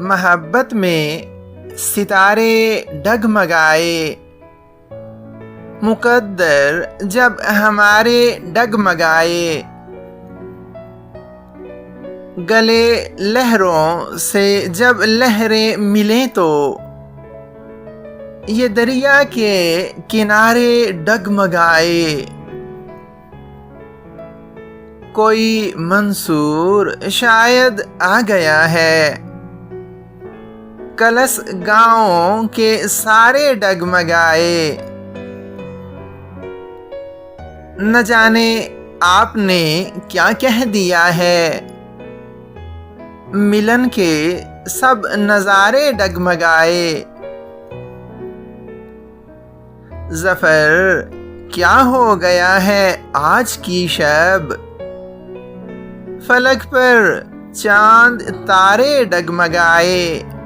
मोहब्बत में सितारे डगमगाए। मुकद्दर जब हमारे डगमगाए, गले लहरों से जब लहरें मिलें तो ये दरिया के किनारे डगमगाए। कोई मंसूर शायद आ गया है, कलस गांवों के सारे डगमगाए। न जाने आपने क्या कह दिया है, मिलन के सब नजारे डगमगाए। ज़फ़र क्या हो गया है आज की शब, फलक पर चांद तारे डगमगाए।